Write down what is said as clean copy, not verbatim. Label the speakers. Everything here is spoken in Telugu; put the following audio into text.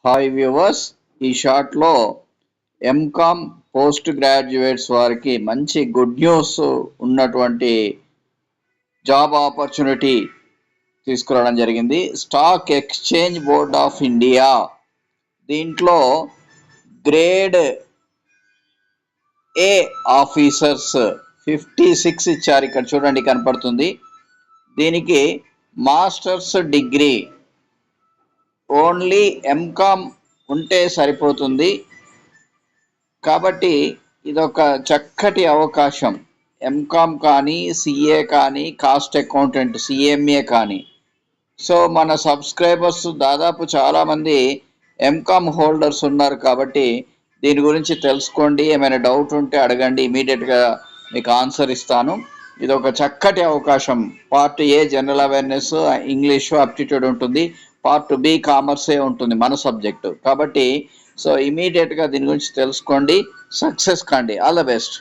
Speaker 1: హాయ్ వ్యూవర్స్, ఈ షార్ట్లో ఎంకామ్ పోస్ట్ గ్రాడ్యుయేట్స్ వారికి మంచి గుడ్ న్యూస్ ఉన్నటువంటి జాబ్ ఆపర్చునిటీ తీసుకురావడం జరిగింది. Stock exchange board of India దీంట్లో గ్రేడ్ ఏ ఆఫీసర్స్ 56 ఇచ్చారు. ఇక్కడ చూడండి కనపడుతుంది. దీనికి మాస్టర్స్ డిగ్రీ ఓన్లీ ఎంకామ్ ఉంటే సరిపోతుంది. కాబట్టి ఇదొక చక్కటి అవకాశం. ఎంకామ్ కానీ, సిఏ కానీ, కాస్ట్ అకౌంటెంట్ సిఎంఏ కానీ. సో మన సబ్స్క్రైబర్స్ దాదాపు చాలామంది ఎంకామ్ హోల్డర్స్ ఉన్నారు. కాబట్టి దీని గురించి తెలుసుకోండి. ఏమైనా డౌట్ ఉంటే అడగండి, ఇమీడియట్గా మీకు ఆన్సర్ ఇస్తాను. ఇది ఒక చక్కటి అవకాశం. Part A general awareness, English, aptitude ఉంటుంది. పార్ట్ బి కామర్సే ఉంటుంది, మన సబ్జెక్టు. కాబట్టి సో ఇమీడియట్గా దీని గురించి తెలుసుకోండి, సక్సెస్ కండి. All the best.